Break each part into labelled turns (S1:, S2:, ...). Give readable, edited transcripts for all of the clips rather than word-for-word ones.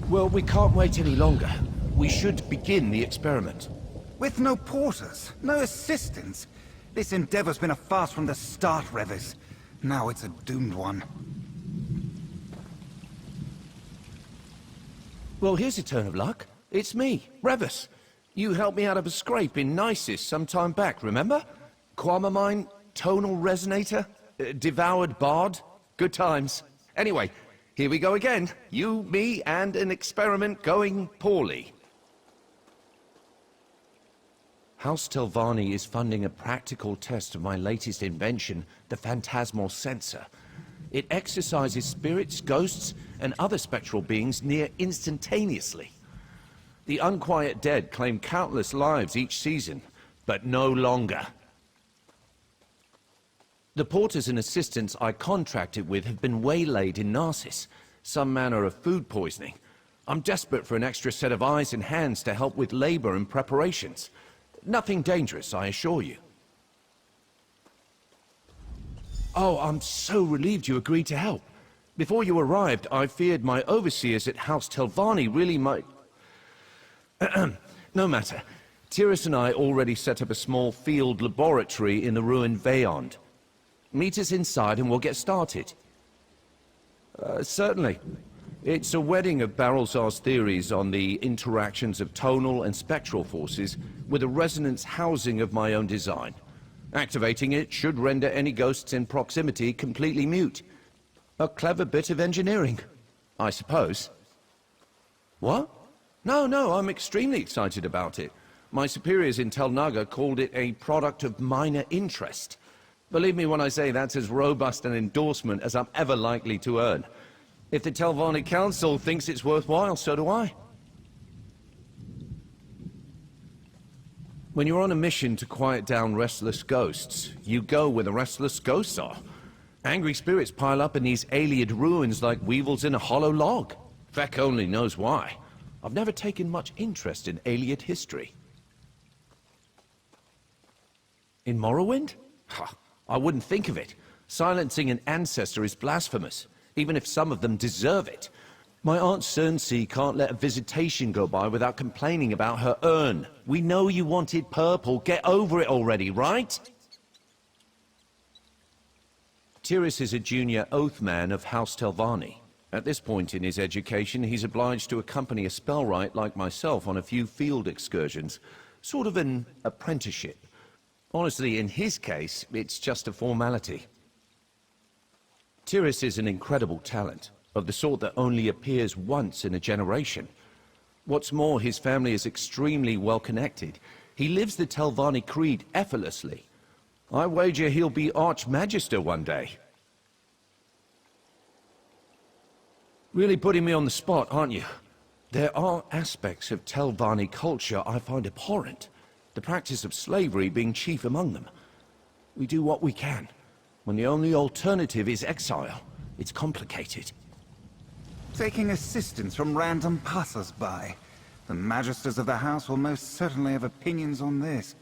S1: Well, we can't wait any longer. We should begin the experiment.
S2: With no porters, no assistants. This endeavor's been a farce from the start, Revis. Now it's a doomed one.
S1: Well, here's a turn of luck. It's me, Revis. You helped me out of a scrape in Nisus some time back, remember? Quamamine, tonal resonator, devoured bard. Good times. Anyway, here we go again. You, me, and an experiment going poorly. House Telvanni is funding a practical test of my latest invention, the phantasmal sensor. It exercises spirits, ghosts, and other spectral beings near instantaneously. The unquiet dead claim countless lives each season, but no longer. The porters and assistants I contracted with have been waylaid in Narcissus, some manner of food poisoning. I'm desperate for an extra set of eyes and hands to help with labor and preparations. Nothing dangerous, I assure you. Oh, I'm so relieved you agreed to help. Before you arrived, I feared my overseers at House Telvanni really might... No matter. Tyrus and I already set up a small field laboratory in the ruined Veyond. Meet us inside and we'll get started. Certainly. It's a wedding of Barrelsar's theories on the interactions of tonal and spectral forces with a resonance housing of my own design. Activating it should render any ghosts in proximity completely mute. A clever bit of engineering, I suppose. What? No, I'm extremely excited about it. My superiors in Tel Naga called it a product of minor interest. Believe me when I say that's as robust an endorsement as I'm ever likely to earn. If the Telvanni Council thinks it's worthwhile, so do I. When you're on a mission to quiet down restless ghosts, you go where the restless ghosts are. Angry spirits pile up in these Aliad ruins like weevils in a hollow log. Vec only knows why. I've never taken much interest in Aliad history. In Morrowind? Ha, I wouldn't think of it. Silencing an ancestor is blasphemous, even if some of them deserve it. My Aunt Cernsea can't let a visitation go by without complaining about her urn. We know you wanted purple. Get over it already, right? Tyrus is a junior Oathman of House Telvanni. At this point in his education, he's obliged to accompany a spellwright like myself on a few field excursions. Sort of an apprenticeship. Honestly, in his case, it's just a formality. Tyrus is an incredible talent, of the sort that only appears once in a generation. What's more, his family is extremely well connected. He lives the Telvanni creed effortlessly. I wager he'll be Archmagister one day. Really putting me on the spot, aren't you? There are aspects of Telvanni culture I find abhorrent, the practice of slavery being chief among them. We do what we can. When the only alternative is exile, it's complicated.
S2: Taking assistance from random passers-by. The Magisters of the House will most certainly have opinions on this.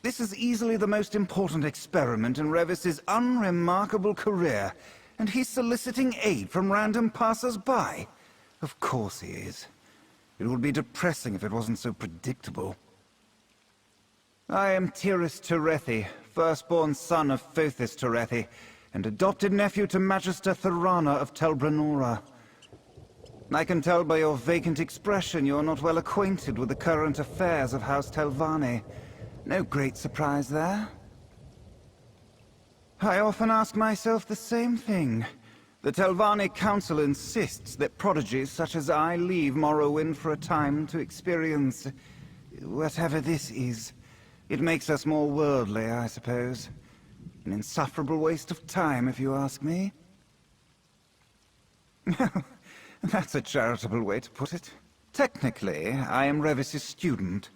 S2: This is easily the most important experiment in Revis's unremarkable career, and he's soliciting aid from random passers-by. Of course he is. It would be depressing if it wasn't so predictable. I am Tyrus Terethi, firstborn son of Fothis Terethi, and adopted nephew to Magister Thorana of Telbranora. I can tell by your vacant expression you're not well acquainted with the current affairs of House Telvanni. No great surprise there. I often ask myself the same thing. The Telvanni Council insists that prodigies such as I leave Morrowind for a time to experience... whatever this is. It makes us more worldly, I suppose. An insufferable waste of time, if you ask me. That's a charitable way to put it. Technically, I am Revis's student,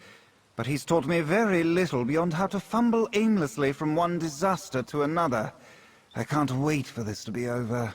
S2: but he's taught me very little beyond how to fumble aimlessly from one disaster to another. I can't wait for this to be over.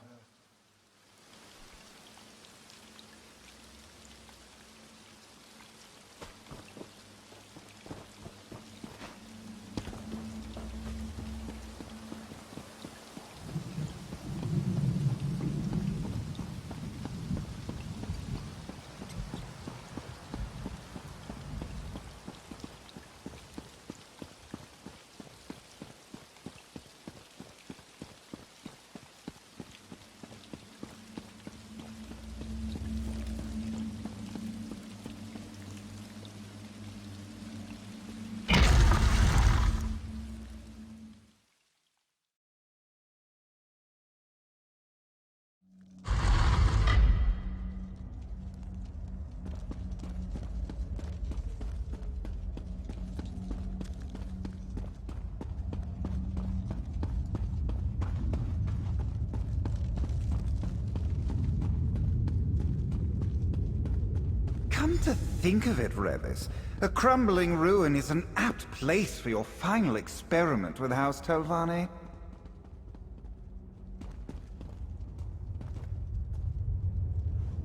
S2: Come to think of it, Revis, a crumbling ruin is an apt place for your final experiment with House Telvanni.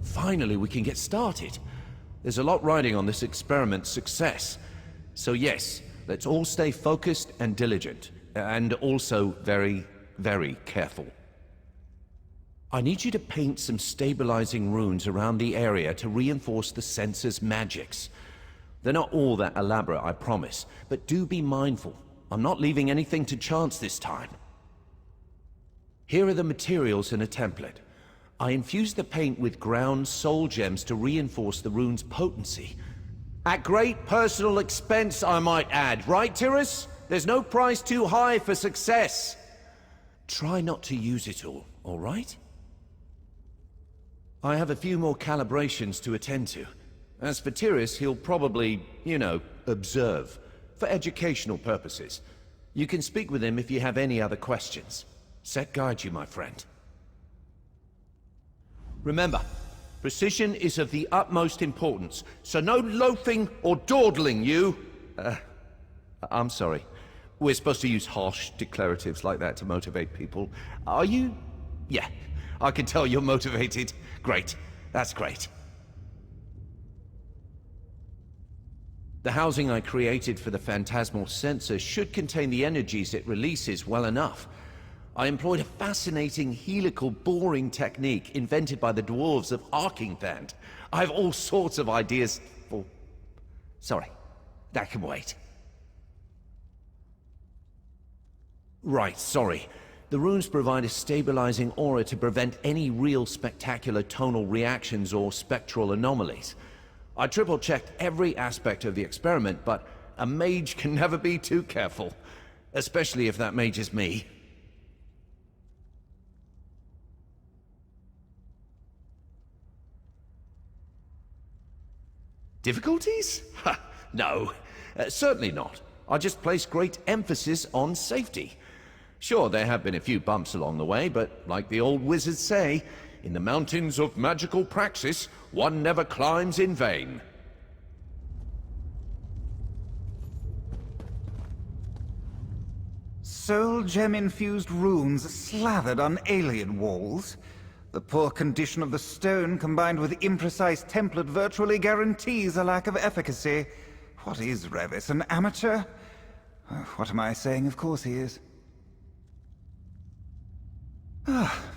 S1: Finally, we can get started. There's a lot riding on this experiment's success. So yes, let's all stay focused and diligent. And also very, very careful. I need you to paint some stabilizing runes around the area to reinforce the sensor's magics. They're not all that elaborate, I promise, but do be mindful. I'm not leaving anything to chance this time. Here are the materials in a template. I infused the paint with ground soul gems to reinforce the rune's potency. At great personal expense, I might add. Right, Tyrus? There's no price too high for success. Try not to use it all right? I have a few more calibrations to attend to. As for Tyrus, he'll probably, observe, for educational purposes. You can speak with him if you have any other questions. Set guide you, my friend. Remember, precision is of the utmost importance, so no loafing or dawdling, you! I'm sorry. We're supposed to use harsh declaratives like that to motivate people. Are you? Yeah, I can tell you're motivated. Great. That's great. The housing I created for the phantasmal sensor should contain the energies it releases well enough. I employed a fascinating helical boring technique invented by the dwarves of Arkingthand. I have all sorts of ideas for... Sorry, that can wait. Right, sorry. The runes provide a stabilizing aura to prevent any real spectacular tonal reactions or spectral anomalies. I triple-checked every aspect of the experiment, but a mage can never be too careful. Especially if that mage is me. Difficulties? Ha! No, certainly not. I just place great emphasis on safety. Sure, there have been a few bumps along the way, but like the old wizards say, in the mountains of magical praxis, one never climbs in vain.
S2: Soul gem-infused runes slathered on alien walls. The poor condition of the stone combined with imprecise template virtually guarantees a lack of efficacy. What is Revis, an amateur? What am I saying? Of course he is.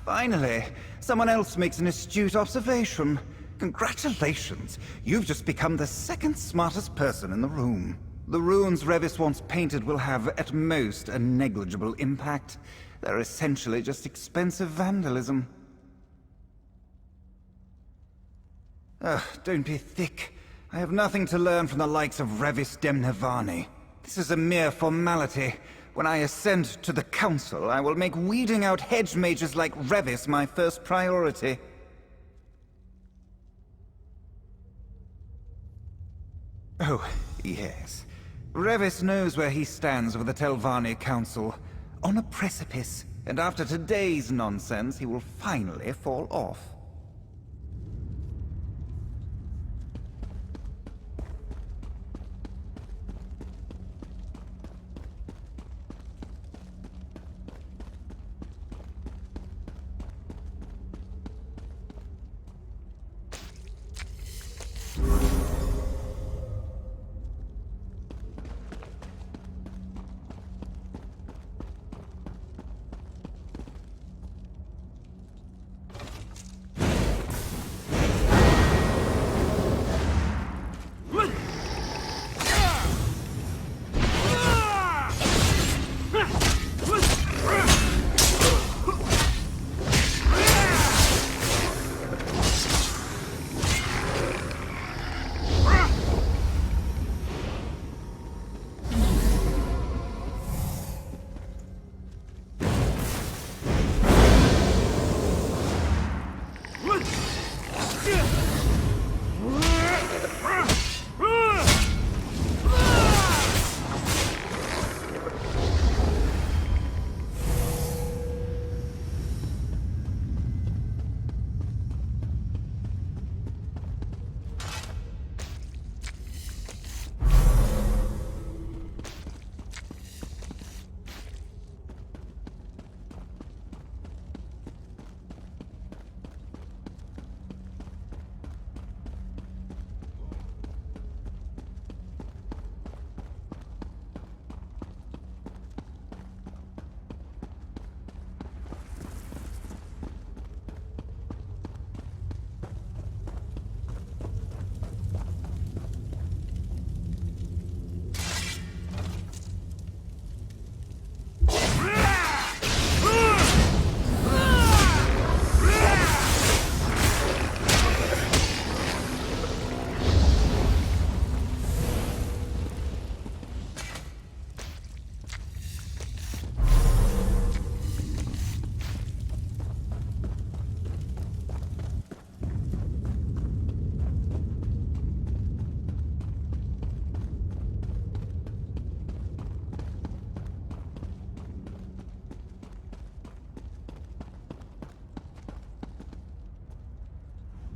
S2: Finally, someone else makes an astute observation. Congratulations! You've just become the second smartest person in the room. The runes Revis wants painted will have, at most, a negligible impact. They're essentially just expensive vandalism. Don't be thick. I have nothing to learn from the likes of Revis Demnevani. This is a mere formality. When I ascend to the Council, I will make weeding out hedge mages like Revis my first priority. Oh, yes. Revis knows where he stands with the Telvanni Council. On a precipice, and after today's nonsense, he will finally fall off.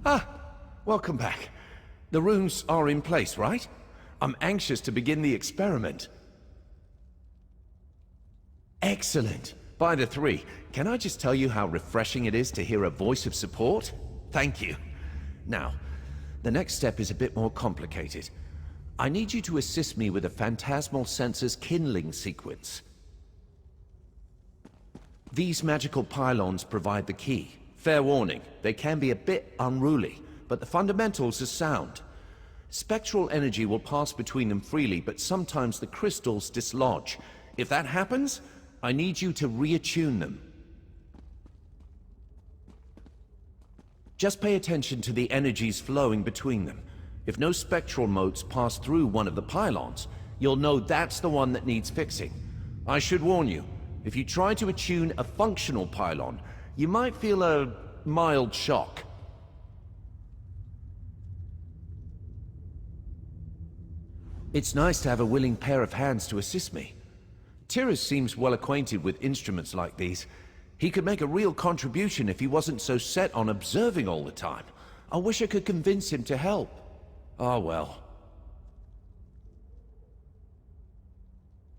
S1: Ah, welcome back. The runes are in place, right? I'm anxious to begin the experiment. Excellent. By the three, can I just tell you how refreshing it is to hear a voice of support? Thank you. Now, the next step is a bit more complicated. I need you to assist me with a phantasmal sensor's kindling sequence. These magical pylons provide the key. Fair warning, they can be a bit unruly, but the fundamentals are sound. Spectral energy will pass between them freely, but sometimes the crystals dislodge. If that happens, I need you to reattune them. Just pay attention to the energies flowing between them. If no spectral motes pass through one of the pylons, you'll know that's the one that needs fixing. I should warn you, if you try to attune a functional pylon, you might feel a mild shock. It's nice to have a willing pair of hands to assist me. Tyrus seems well acquainted with instruments like these. He could make a real contribution if he wasn't so set on observing all the time. I wish I could convince him to help. Ah, well.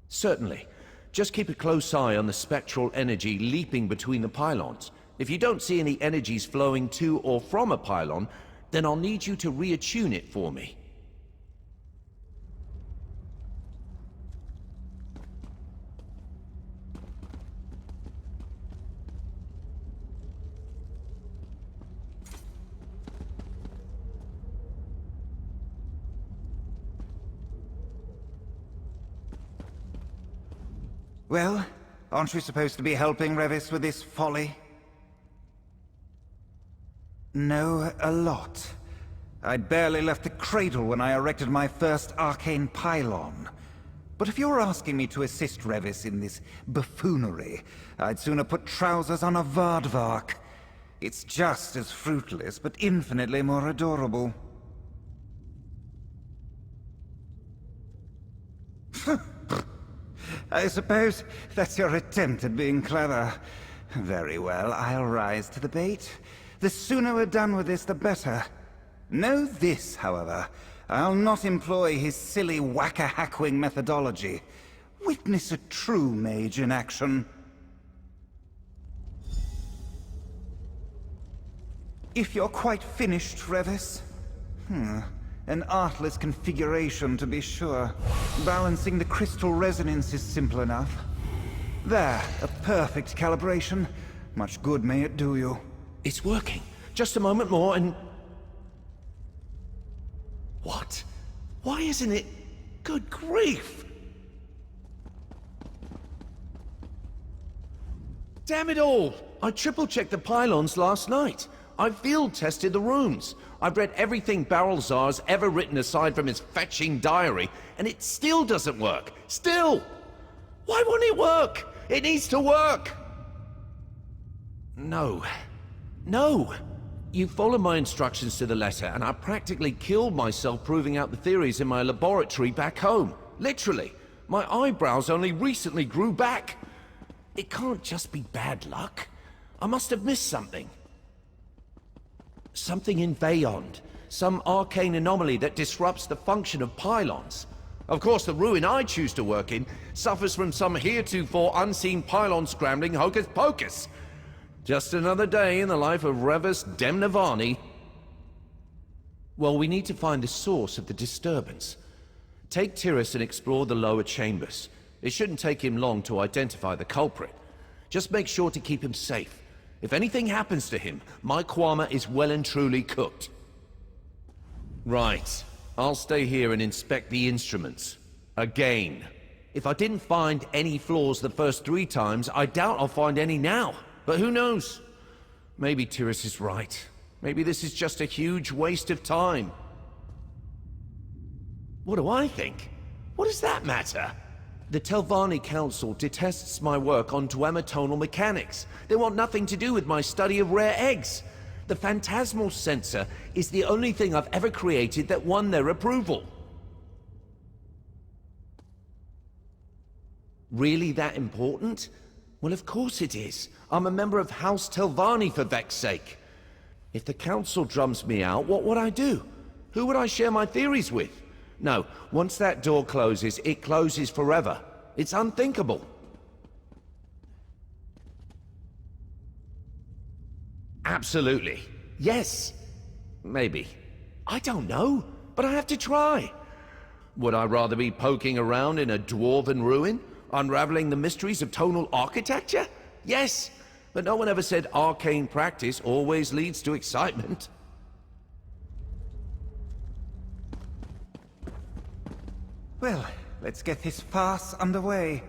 S1: Certainly. Just keep a close eye on the spectral energy leaping between the pylons. If you don't see any energies flowing to or from a pylon, then I'll need you to reattune it for me.
S2: Well, aren't you supposed to be helping Revis with this folly? No, a lot. I'd barely left the cradle when I erected my first arcane pylon. But if you're asking me to assist Revis in this buffoonery, I'd sooner put trousers on a Vardvark. It's just as fruitless, but infinitely more adorable. I suppose that's your attempt at being clever. Very well, I'll rise to the bait. The sooner we're done with this, the better. Know this, however. I'll not employ his silly whack-a-hackwing methodology. Witness a true mage in action. If you're quite finished, Revis. An artless configuration, to be sure. Balancing the crystal resonance is simple enough. There, a perfect calibration. Much good may it do you.
S1: It's working. Just a moment more and... What? Why isn't it... Good grief! Damn it all! I triple-checked the pylons last night. I field-tested the runes. I've read everything Barrelzar's ever written aside from his fetching diary, and it still doesn't work. Still! Why won't it work? It needs to work! No. No! You followed my instructions to the letter, and I practically killed myself proving out the theories in my laboratory back home. Literally. My eyebrows only recently grew back. It can't just be bad luck. I must have missed something. Something in Veyond. Some arcane anomaly that disrupts the function of pylons. Of course, the ruin I choose to work in suffers from some heretofore unseen pylon scrambling hocus-pocus. Just another day in the life of Revis Demnavani. Well, we need to find the source of the disturbance. Take Tyrus and explore the lower chambers. It shouldn't take him long to identify the culprit. Just make sure to keep him safe. If anything happens to him, my Kwama is well and truly cooked. Right. I'll stay here and inspect the instruments. Again. If I didn't find any flaws the first 3 times, I doubt I'll find any now. But who knows? Maybe Tyrus is right. Maybe this is just a huge waste of time. What do I think? What does that matter? The Telvanni Council detests my work on duamitonal mechanics. They want nothing to do with my study of rare eggs. The phantasmal sensor is the only thing I've ever created that won their approval. Really that important? Well, of course it is. I'm a member of House Telvanni, for Vex's sake. If the council drums me out, what would I do? Who would I share my theories with? No, once that door closes, it closes forever. It's unthinkable. Absolutely. Yes. Maybe. I don't know, but I have to try. Would I rather be poking around in a dwarven ruin, unraveling the mysteries of tonal architecture? Yes, but no one ever said arcane practice always leads to excitement.
S2: Well, let's get this farce underway.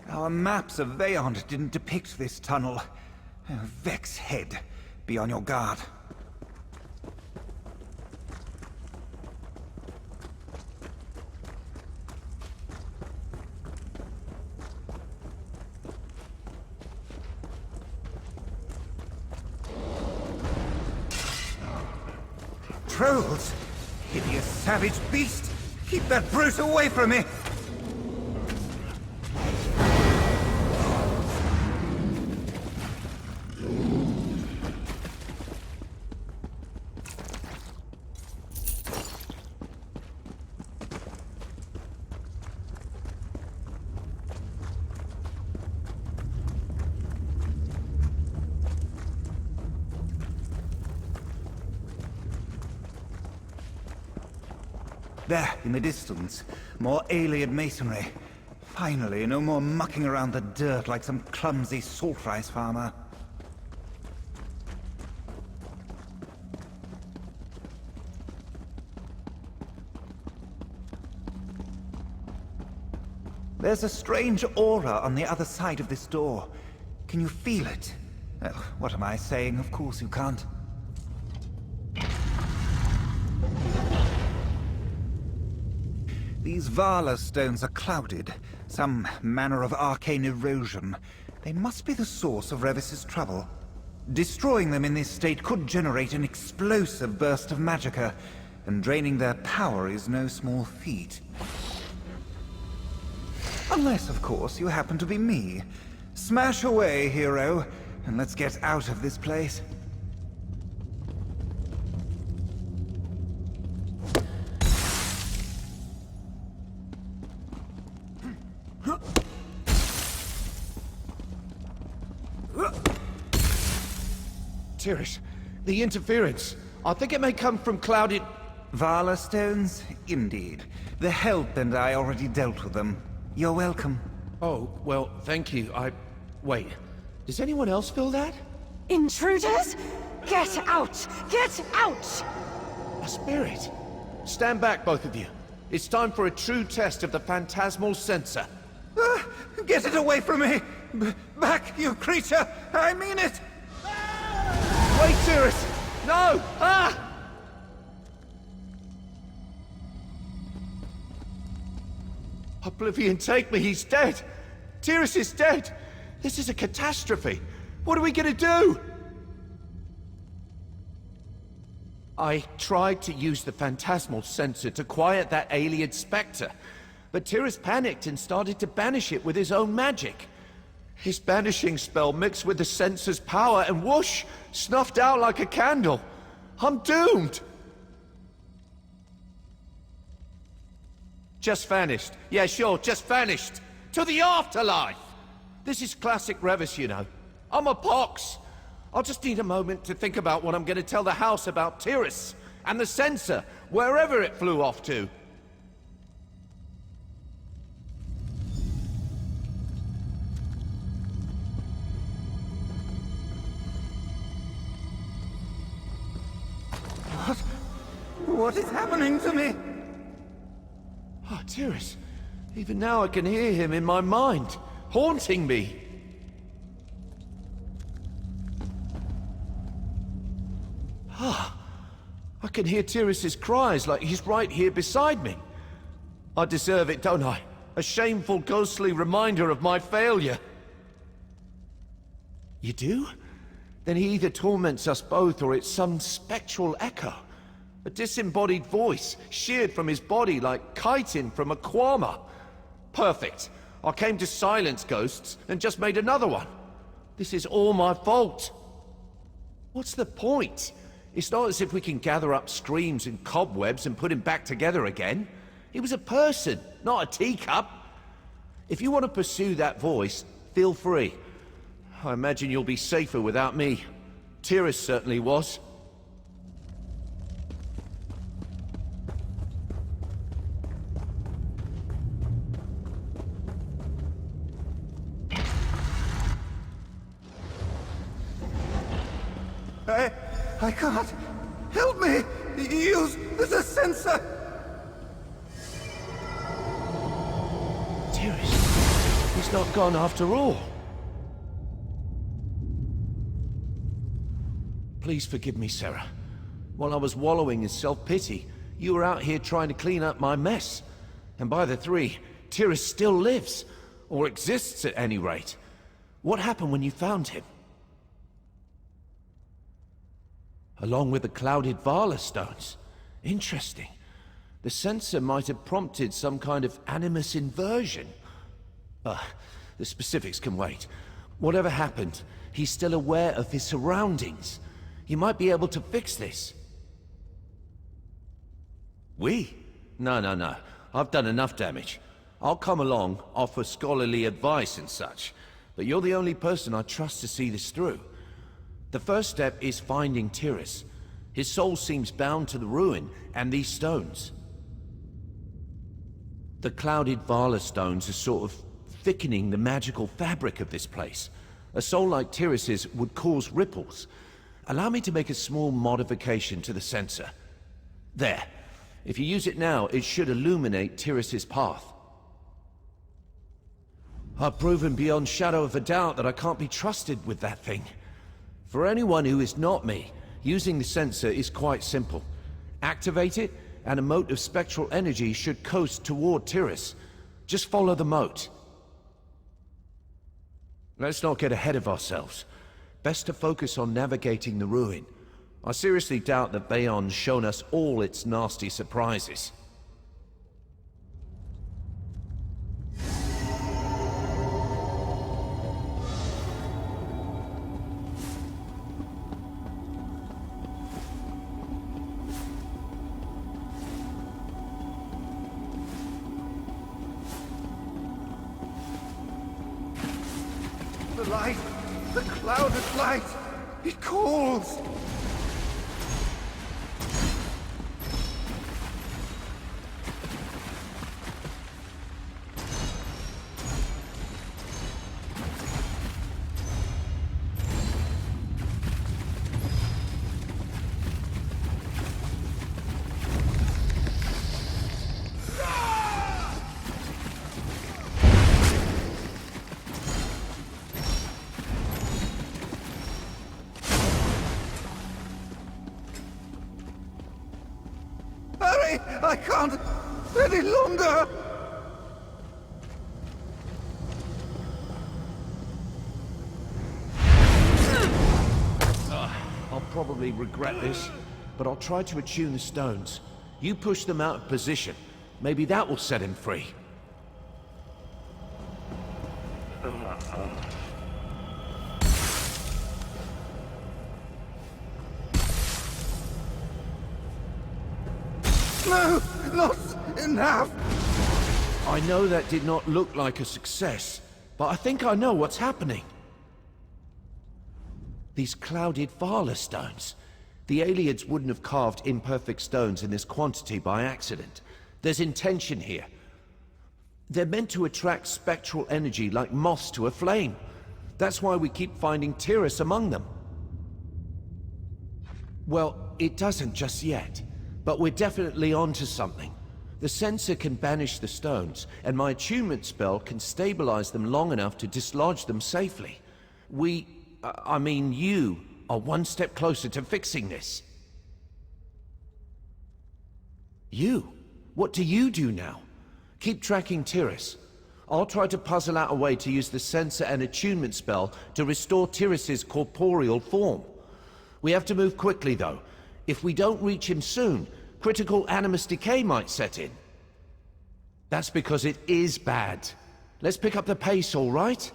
S2: Our maps of Veyond didn't depict this tunnel. Oh, Vex Head, be on your guard. Trolls! Hideous savage beast! Keep that brute away from me! There, in the distance, more alien masonry. Finally, no more mucking around the dirt like some clumsy salt rice farmer. There's a strange aura on the other side of this door. Can you feel it? Oh, what am I saying? Of course you can't. These Vala stones are clouded, some manner of arcane erosion. They must be the source of Revis's trouble. Destroying them in this state could generate an explosive burst of magicka, and draining their power is no small feat. Unless, of course, you happen to be me. Smash away, hero, and let's get out of this place.
S1: Tiris, the interference. I think it may come from clouded...
S2: Vala stones? Indeed. The Help and I already dealt with them. You're welcome.
S1: Oh, well, thank you. Wait, does anyone else feel that?
S3: Intruders? Get out! Get out!
S1: A spirit. Stand back, both of you. It's time for a true test of the phantasmal sensor.
S2: Get it away from me! Back, you creature! I mean it!
S1: Wait, Tiris! No! Ah! Oblivion, take me! He's dead! Tiris is dead! This is a catastrophe! What are we gonna do? I tried to use the phantasmal sensor to quiet that alien spectre, but Tiris panicked and started to banish it with his own magic. His banishing spell mixed with the sensor's power and whoosh! Snuffed out like a candle. I'm doomed! Just vanished. Yeah, sure, just vanished. To the afterlife! This is classic Revis, you know. I'm a pox. I'll just need a moment to think about what I'm gonna tell the house about Tiris and the sensor, wherever it flew off to.
S2: What is happening to me?
S1: Oh, Tiris. Even now I can hear him in my mind, haunting me. Ah, I can hear Tiris's cries like he's right here beside me. I deserve it, don't I? A shameful, ghostly reminder of my failure. You do? Then he either torments us both or it's some spectral echo. A disembodied voice, sheared from his body like chitin from a kwama. Perfect. I came to silence ghosts and just made another one. This is all my fault. What's the point? It's not as if we can gather up screams and cobwebs and put him back together again. He was a person, not a teacup. If you want to pursue that voice, feel free. I imagine you'll be safer without me. Tyrus certainly was.
S2: I can't. Help me! Use the sensor!
S1: Tyrus, he's not gone after all. Please forgive me, Sarah. While I was wallowing in self-pity, you were out here trying to clean up my mess. And by the three, Tyrus still lives. Or exists at any rate. What happened when you found him? Along with the clouded Vala stones. Interesting. The sensor might have prompted some kind of animus inversion. The specifics can wait. Whatever happened, he's still aware of his surroundings. He might be able to fix this. We? No. I've done enough damage. I'll come along, offer scholarly advice and such. But you're the only person I trust to see this through. The first step is finding Tyrus. His soul seems bound to the ruin and these stones. The clouded Vala stones are sort of thickening the magical fabric of this place. A soul like Tyrus's would cause ripples. Allow me to make a small modification to the sensor. There. If you use it now, it should illuminate Tyrus's path. I've proven beyond shadow of a doubt that I can't be trusted with that thing. For anyone who is not me, using the sensor is quite simple. Activate it, and a mote of spectral energy should coast toward Tyrus. Just follow the mote. Let's not get ahead of ourselves. Best to focus on navigating the ruin. I seriously doubt that Bayon's shown us all its nasty surprises.
S2: The light! The clouded light! It calls! Hurry! I can't any longer!
S1: I'll probably regret this, but I'll try to attune the stones. You push them out of position. Maybe that will set him free.
S2: No! Not enough!
S1: I know that did not look like a success, but I think I know what's happening. These clouded Vala stones. The Aliens wouldn't have carved imperfect stones in this quantity by accident. There's intention here. They're meant to attract spectral energy like moths to a flame. That's why we keep finding Tyrus among them. Well, it doesn't just yet. But we're definitely onto something. The sensor can banish the stones, and my attunement spell can stabilize them long enough to dislodge them safely. I mean you, are one step closer to fixing this. You? What do you do now? Keep tracking Tyrus. I'll try to puzzle out a way to use the sensor and attunement spell to restore Tyrus's corporeal form. We have to move quickly, though. If we don't reach him soon, critical animus decay might set in. That's because it is bad. Let's pick up the pace, all right?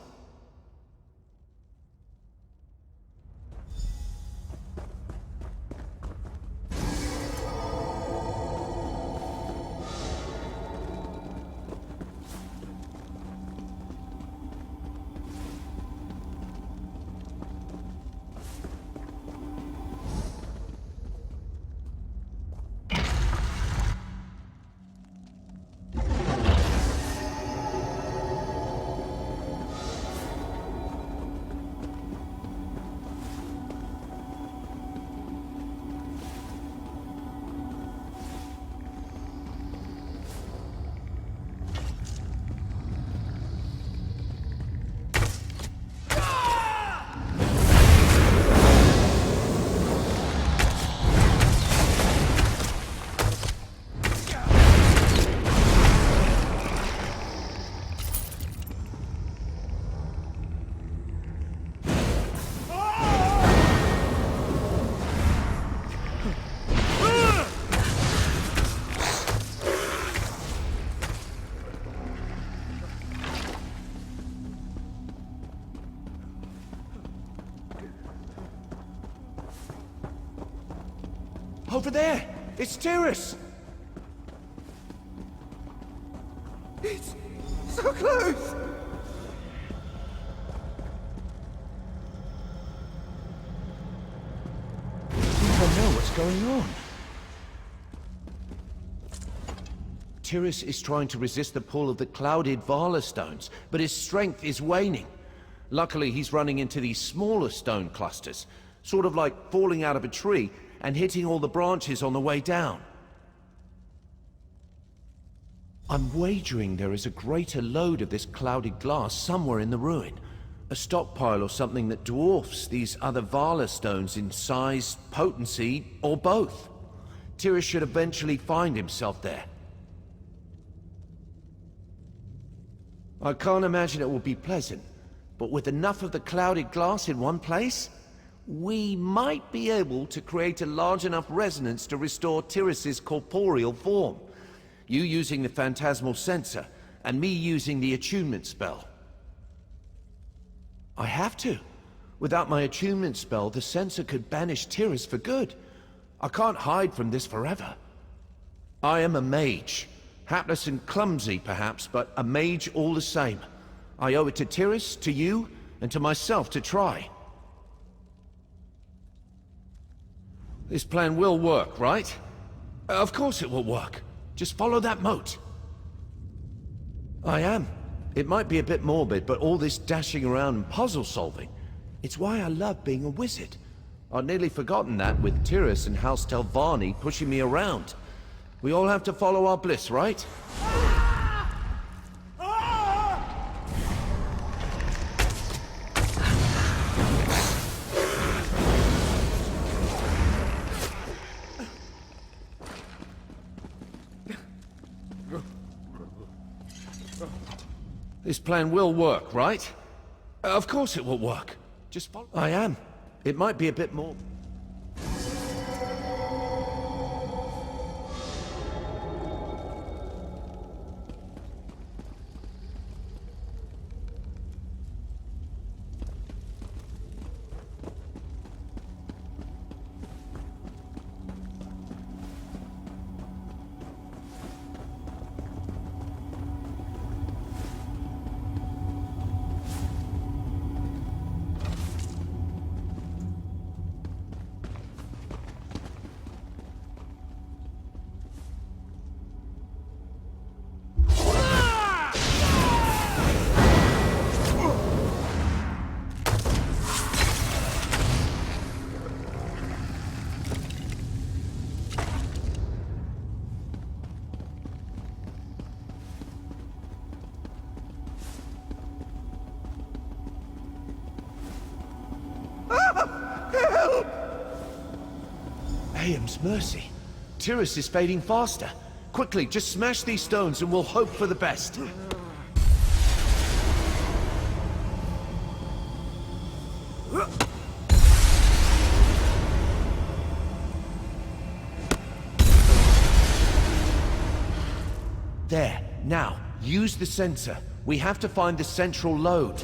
S1: Over there! It's Tyrus!
S2: It's so close!
S1: I don't know what's going on. Tyrus is trying to resist the pull of the clouded Vala stones, but his strength is waning. Luckily, he's running into these smaller stone clusters, sort of like falling out of a tree and hitting all the branches on the way down. I'm wagering there is a greater load of this clouded glass somewhere in the ruin. A stockpile or something that dwarfs these other Vala stones in size, potency, or both. Tyrus should eventually find himself there. I can't imagine it will be pleasant, but with enough of the clouded glass in one place, we might be able to create a large enough resonance to restore Tyrus's corporeal form. You using the phantasmal sensor, and me using the attunement spell. I have to. Without my attunement spell, the sensor could banish Tyrus for good. I can't hide from this forever. I am a mage. Hapless and clumsy, perhaps, but a mage all the same. I owe it to Tyrus, to you, and to myself to try. This plan will work, right? Of course it will work. Just follow that moat. I am. It might be a bit morbid, but all this dashing around and puzzle solving, it's why I love being a wizard. I'd nearly forgotten that with Tyrus and House Telvanni pushing me around. We all have to follow our bliss, right? This plan will work, right? Of course it will work. Just follow. I am. It might be a bit more. Aeum's mercy. Tyrus is fading faster. Quickly, just smash these stones and we'll hope for the best. There. Now, use the sensor. We have to find the central load.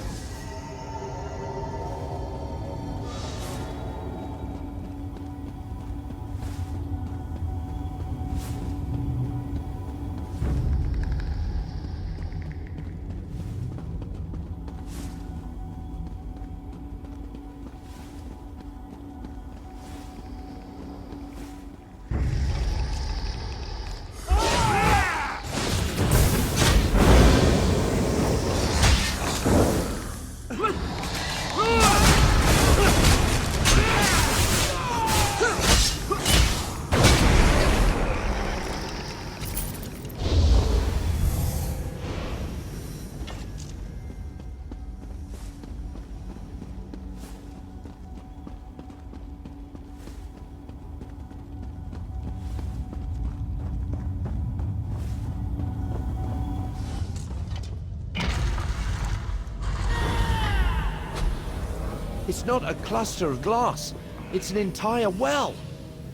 S1: It's not a cluster of glass. It's an entire well.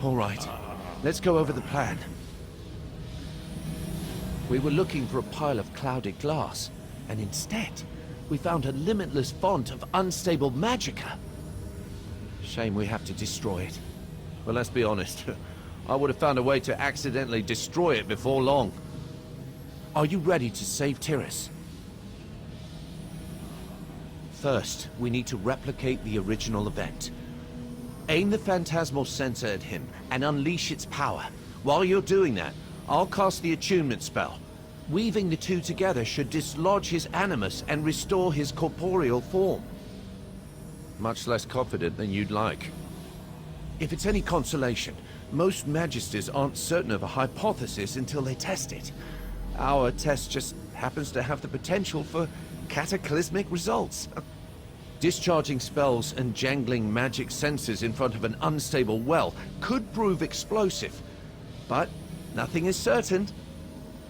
S1: All right, let's go over the plan. We were looking for a pile of clouded glass, and instead, we found a limitless font of unstable magicka. Shame we have to destroy it. Well, let's be honest. I would have found a way to accidentally destroy it before long. Are you ready to save Tyrus? First, we need to replicate the original event. Aim the phantasmal sensor at him and unleash its power. While you're doing that, I'll cast the attunement spell. Weaving the two together should dislodge his animus and restore his corporeal form. Much less confident than you'd like. If it's any consolation, most magisters aren't certain of a hypothesis until they test it. Our test just happens to have the potential for cataclysmic results. Discharging spells and jangling magic sensors in front of an unstable well could prove explosive, but nothing is certain.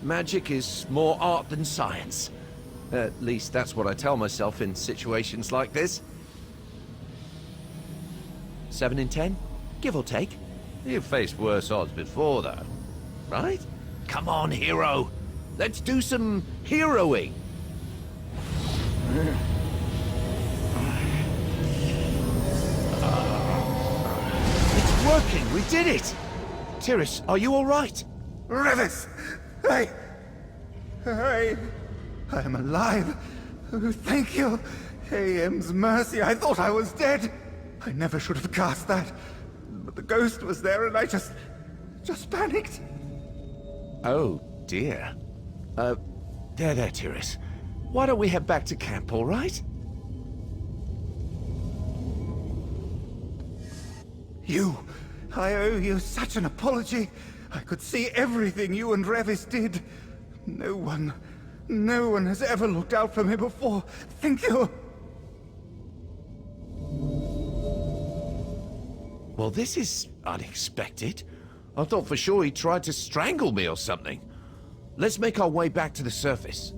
S1: Magic is more art than science. At least that's what I tell myself in situations like this. 7 in 10? Give or take. You've faced worse odds before, though. Right? Come on, hero! Let's do some heroing! It's working! We did it! Tyrus, are you alright?
S2: Revis! I am alive! Oh, thank you! AM's mercy, I thought I was dead! I never should have cast that. But the ghost was there and I just panicked.
S1: Oh, dear. There, Tyrus. Why don't we head back to camp, all right?
S2: I owe you such an apology. I could see everything you and Revis did. No one has ever looked out for me before. Thank you.
S1: Well, this is unexpected. I thought for sure he tried to strangle me or something. Let's make our way back to the surface.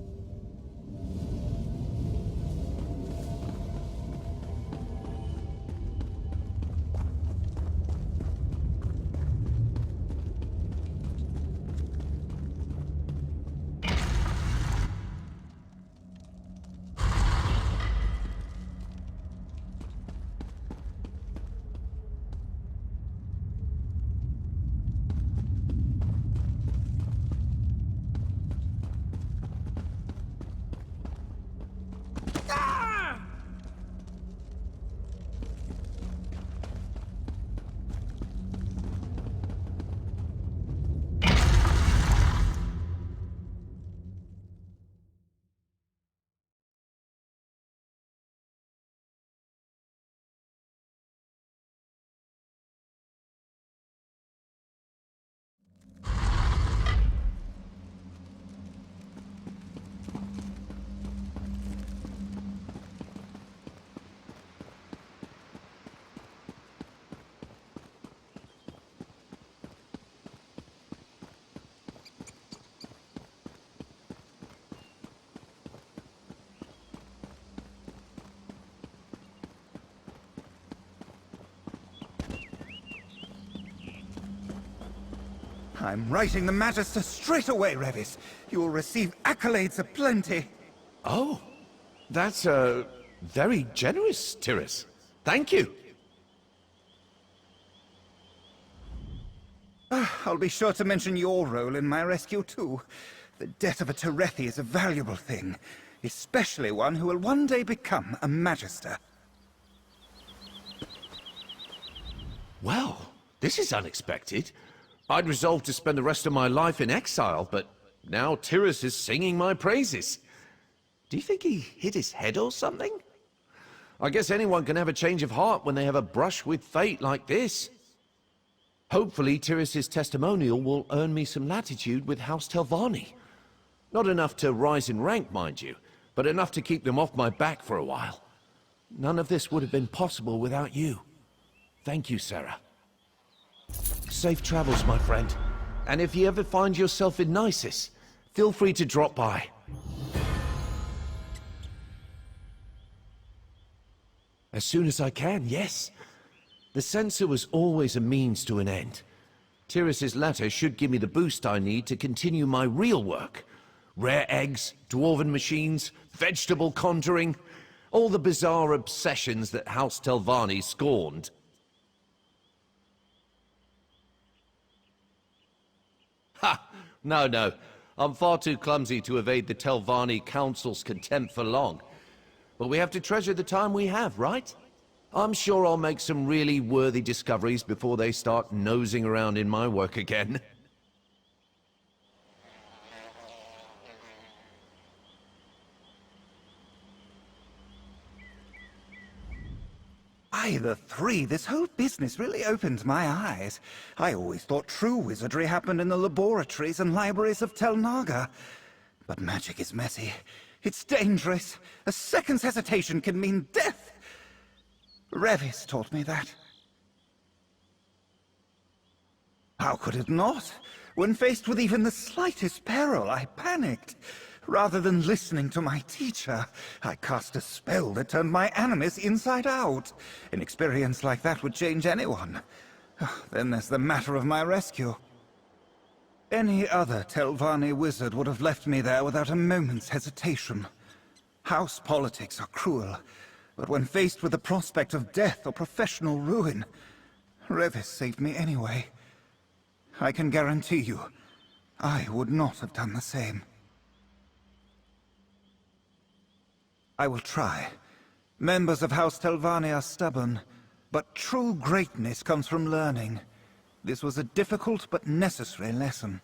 S2: I'm writing the Magister straight away, Revis. You will receive accolades aplenty.
S1: Oh, that's, very generous, Tyrus. Thank you.
S2: I'll be sure to mention your role in my rescue, too. The death of a Terethi is a valuable thing, especially one who will one day become a Magister.
S1: Well, this is unexpected. I'd resolved to spend the rest of my life in exile, but now Tyrus is singing my praises. Do you think he hit his head or something? I guess anyone can have a change of heart when they have a brush with fate like this. Hopefully, Tyrus's testimonial will earn me some latitude with House Telvanni. Not enough to rise in rank, mind you, but enough to keep them off my back for a while. None of this would have been possible without you. Thank you, Sarah. Safe travels, my friend. And if you ever find yourself in Nisus, feel free to drop by. As soon as I can, yes. The censor was always a means to an end. Tyrus's letter should give me the boost I need to continue my real work. Rare eggs, dwarven machines, vegetable conjuring, all the bizarre obsessions that House Telvanni scorned. Ha! No. I'm far too clumsy to evade the Telvanni Council's contempt for long. But we have to treasure the time we have, right? I'm sure I'll make some really worthy discoveries before they start nosing around in my work again.
S2: Either three, this whole business really opened my eyes. I always thought true wizardry happened in the laboratories and libraries of Tel Naga. But magic is messy. It's dangerous. A second's hesitation can mean death. Revis taught me that. How could it not? When faced with even the slightest peril, I panicked. Rather than listening to my teacher, I cast a spell that turned my animus inside out. An experience like that would change anyone. Then there's the matter of my rescue. Any other Telvanni wizard would have left me there without a moment's hesitation. House politics are cruel, but when faced with the prospect of death or professional ruin, Revis saved me anyway. I can guarantee you, I would not have done the same. I will try. Members of House Telvanni are stubborn, but true greatness comes from learning. This was a difficult but necessary lesson.